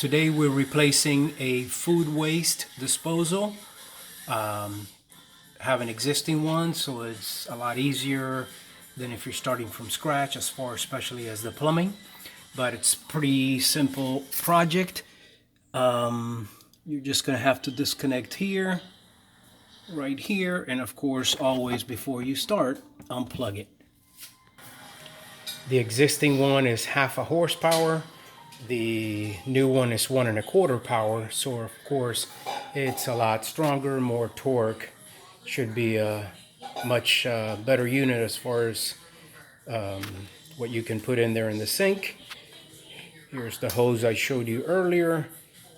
Today we're replacing a food waste disposal. Have an existing one, so it's a lot easier than if you're starting from scratch as far especially as the plumbing. But it's pretty simple project. You're just gonna have to disconnect here, right here, and of course always before you start, unplug it. The existing one is 1/2 horsepower. The new one is 1 1/4 power, so of course it's a lot stronger, more torque. Should be a much better unit as far as what you can put in there in the sink. Here's the hose I showed you earlier,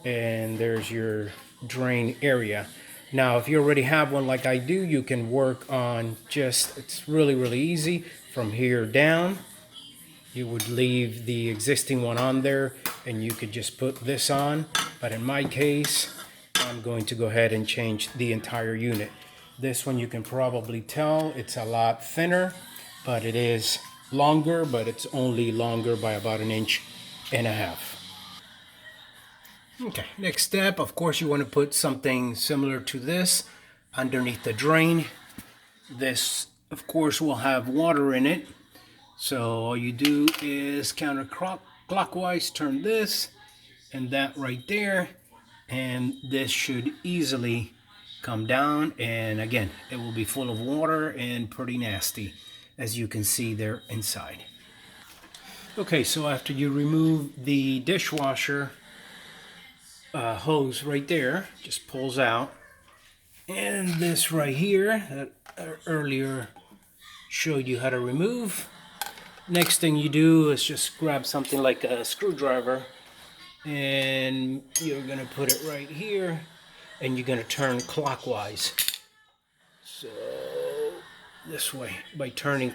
and there's your drain area. Now if you already have one like I do, you can work on it's really easy from here down. You would leave the existing one on there and you could just put this on. But in my case, I'm going to go ahead and change the entire unit. This one you can probably tell it's a lot thinner, but it is longer, but it's only longer by about 1.5 inches. Okay, next step, of course you want to put something similar to this underneath the drain. This, of course, will have water in it. So all you do is counterclockwise turn this and that right there, and this should easily come down, and again it will be full of water and pretty nasty, as you can see there inside. Okay, so after you remove the dishwasher hose right there, just pulls out, and this right here that I earlier showed you how to remove. Next thing you do is just grab something like a screwdriver, and you're going to put it right here, and you're going to turn clockwise. So this way, by turning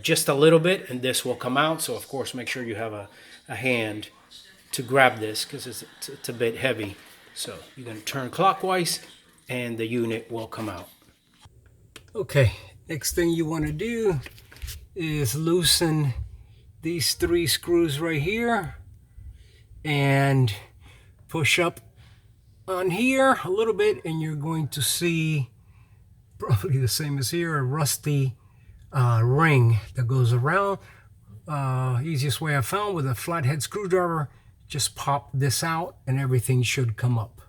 just a little bit, and this will come out. So of course make sure you have a hand to grab this, because it's a bit heavy. So you're going to turn clockwise and the unit will come out. Okay, next thing you want to do is loosen these 3 screws right here and push up on here a little bit, and you're going to see, probably the same as here, a rusty ring that goes around. Easiest way I found with a flathead screwdriver, just pop this out and everything should come up.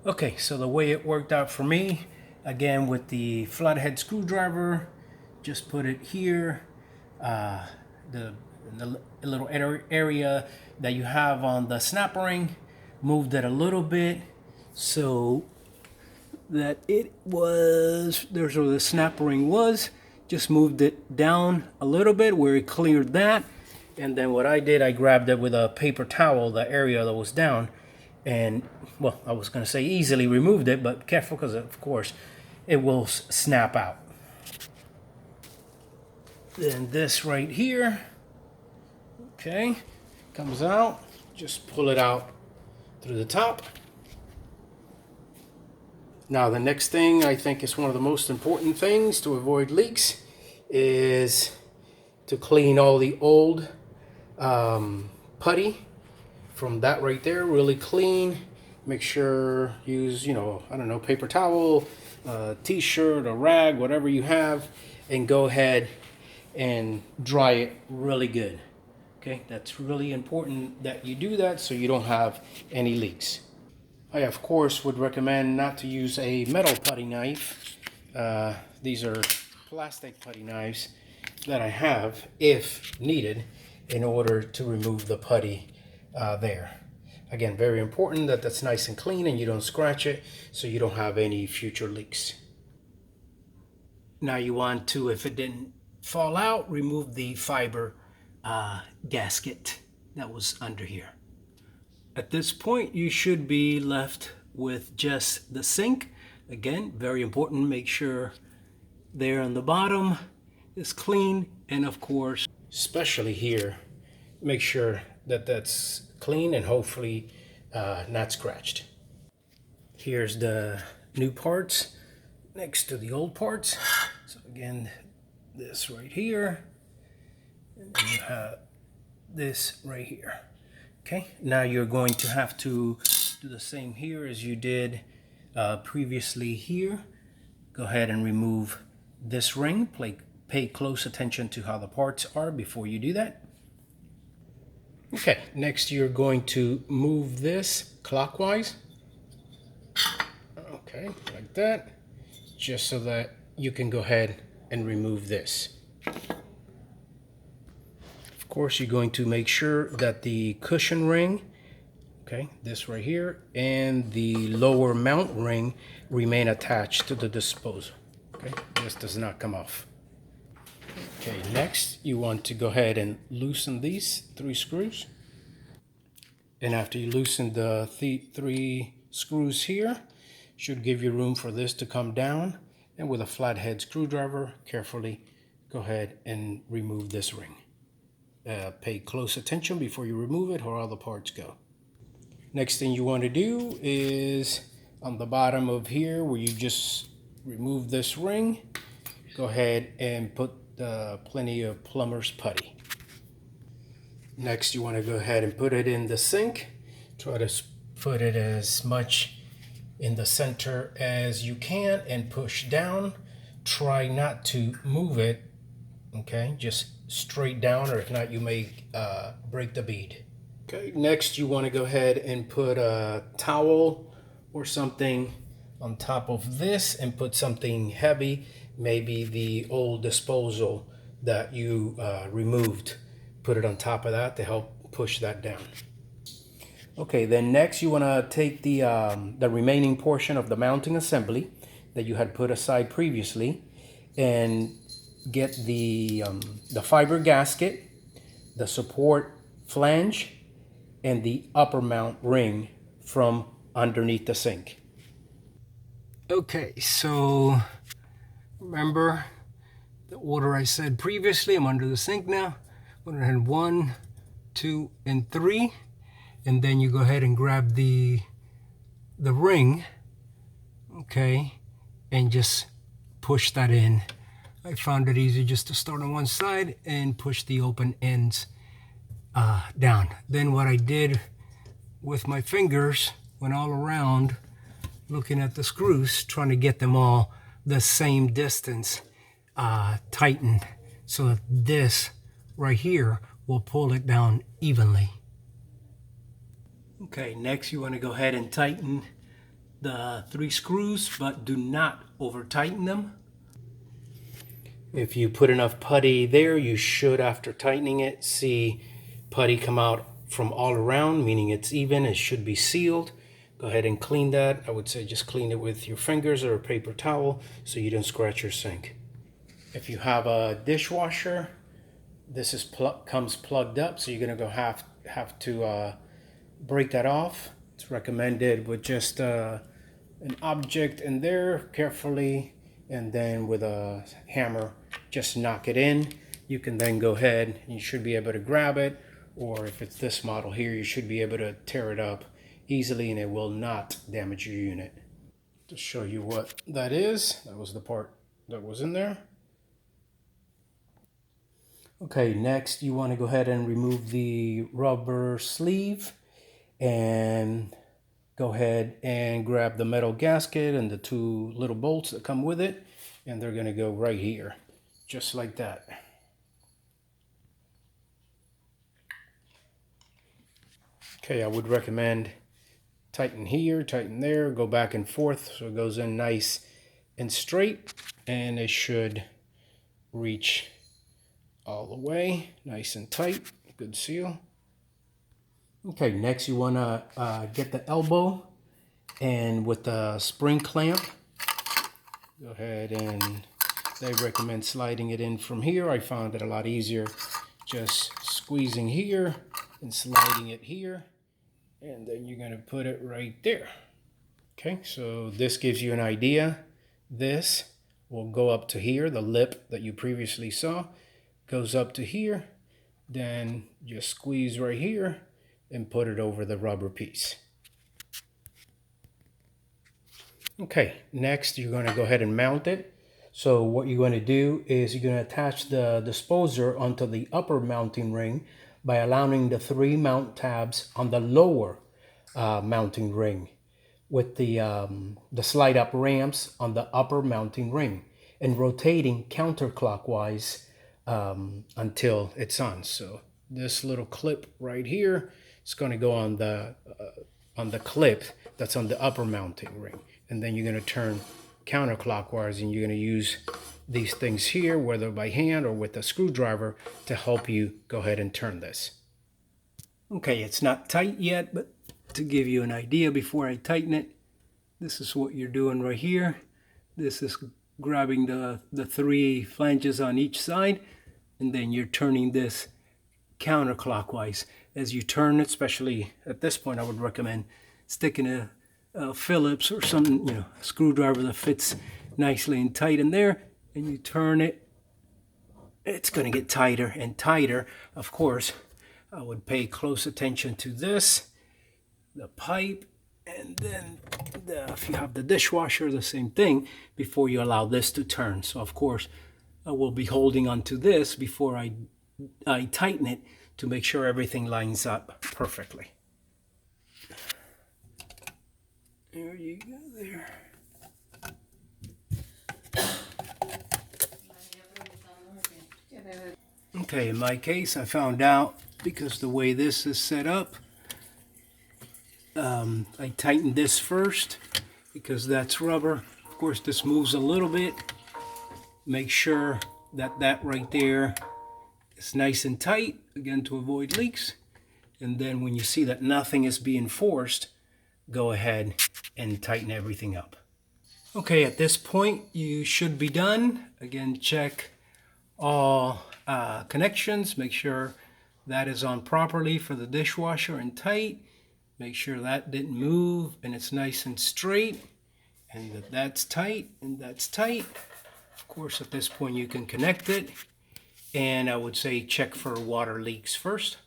Okay, so the way it worked out for me, again with the flathead screwdriver, just put it here, the little area that you have on the snap ring, moved it a little bit so that it was, there's where the snap ring was, just moved it down a little bit where it cleared that, and then what I did, I grabbed it with a paper towel, the area that was down, and, well, I was going to say easily removed it, but careful, because of course it will snap out. Then this right here, okay, comes out. Just pull it out through the top. Now the next thing, I think is one of the most important things to avoid leaks, is to clean all the old putty from that right there, really clean. Make sure, use, I don't know, paper towel, t-shirt, a rag, whatever you have, and go ahead and dry it really good. Okay, that's really important that you do that so you don't have any leaks. I of course would recommend not to use a metal putty knife. These are plastic putty knives that I have if needed in order to remove the putty there. Again, very important that that's nice and clean and you don't scratch it so you don't have any future leaks. Now you want to, if it didn't fall out, remove the fiber gasket that was under here. At this point you should be left with just the sink. Again, very important, make sure there on the bottom is clean, and of course, especially here, make sure that that's clean and hopefully not scratched. Here's the new parts next to the old parts. So again, this right here, and then you have this right here. Okay, now you're going to have to do the same here as you did previously here. Go ahead and remove this ring. Pay close attention to how the parts are before you do that. Okay, next you're going to move this clockwise. Okay, like that, just so that you can go ahead and remove this. Of course, you're going to make sure that the cushion ring, okay, this right here, and the lower mount ring remain attached to the disposer. Okay, this does not come off. Okay, next you want to go ahead and loosen these 3 screws. And after you loosen the 3 screws here, should give you room for this to come down. And with a flathead screwdriver, carefully go ahead and remove this ring. Pay close attention before you remove it or all the parts go. Next thing you want to do is on the bottom of here where you just remove this ring, go ahead and put plenty of plumber's putty. Next you want to go ahead and put it in the sink. Try to put it as much in the center as you can and push down. Try not to move it, okay, just straight down, or if not you may break the bead. Okay, next you want to go ahead and put a towel or something on top of this and put something heavy, maybe the old disposal that you removed. Put it on top of that to help push that down. Okay, then next you want to take the remaining portion of the mounting assembly that you had put aside previously and get the fiber gasket, the support flange, and the upper mount ring from underneath the sink. Okay, so remember the order I said previously. I'm under the sink now. I'm going to hit 1, 2, and 3. And then you go ahead and grab the ring, okay, and just push that in. I found it easy just to start on one side and push the open ends down. Then what I did with my fingers, went all around looking at the screws, trying to get them all the same distance tightened so that this right here will pull it down evenly. Okay, next you want to go ahead and tighten the 3 screws, but do not over tighten them. If you put enough putty there, you should, after tightening it, see putty come out from all around, meaning it's even, it should be sealed. Go ahead and clean that. I would say just clean it with your fingers or a paper towel so you don't scratch your sink. If you have a dishwasher, this is comes plugged up, so you're gonna go have to break that off. It's recommended with just an object in there carefully, and then with a hammer just knock it in. You can then go ahead and you should be able to grab it, or if it's this model here, you should be able to tear it up easily and it will not damage your unit. To show you what that is, that was the part that was in there. Okay, next you want to go ahead and remove the rubber sleeve and go ahead and grab the metal gasket and the 2 little bolts that come with it, and they're going to go right here, just like that. Okay, I would recommend tighten here, tighten there, go back and forth so it goes in nice and straight, and it should reach all the way, nice and tight, good seal. Okay, next you want to get the elbow, and with the spring clamp, go ahead and they recommend sliding it in from here. I found it a lot easier just squeezing here and sliding it here, and then you're going to put it right there. Okay, so this gives you an idea. This will go up to here, the lip that you previously saw goes up to here, then just squeeze right here and put it over the rubber piece. Okay, next you're going to go ahead and mount it. So what you're going to do is you're going to attach the disposer onto the upper mounting ring by allowing the 3 mount tabs on the lower mounting ring with the slide up ramps on the upper mounting ring and rotating counterclockwise until it's on. So this little clip right here is going to go on the clip that's on the upper mounting ring, and then you're going to turn counterclockwise, and you're going to use these things here, whether by hand or with a screwdriver, to help you go ahead and turn this. Okay, it's not tight yet, but to give you an idea before I tighten it, this is what you're doing right here. This is grabbing the 3 flanges on each side, and then you're turning this counterclockwise. As you turn it, especially at this point, I would recommend sticking a Phillips or some, a screwdriver that fits nicely and tight in there, and you turn it. It's going to get tighter and tighter. Of course, I would pay close attention to this, the pipe, and then if you have the dishwasher, the same thing, before you allow this to turn. So of course, I will be holding onto this before I tighten it to make sure everything lines up perfectly. There you go there. Okay, in my case, I found out, because the way this is set up, I tightened this first because that's rubber. Of course, this moves a little bit. Make sure that right there is nice and tight, again, to avoid leaks. And then when you see that nothing is being forced, go ahead and tighten everything up. Okay, at this point, you should be done. Again, check all connections. Make sure that is on properly for the dishwasher and tight. Make sure that didn't move and it's nice and straight, and that's tight and that's tight. Of course, at this point you can connect it, and I would say check for water leaks first.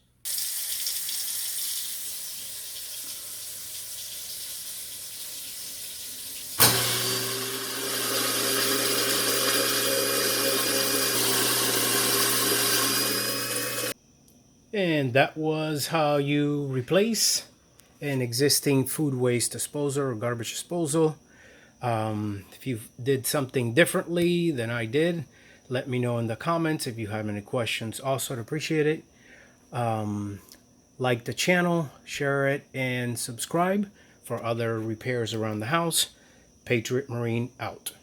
And that was how you replace an existing food waste disposer or garbage disposal. If you did something differently than I did, let me know in the comments. If you have any questions, also I'd appreciate it. Like the channel, share it, and subscribe for other repairs around the house. Patriot Marine out.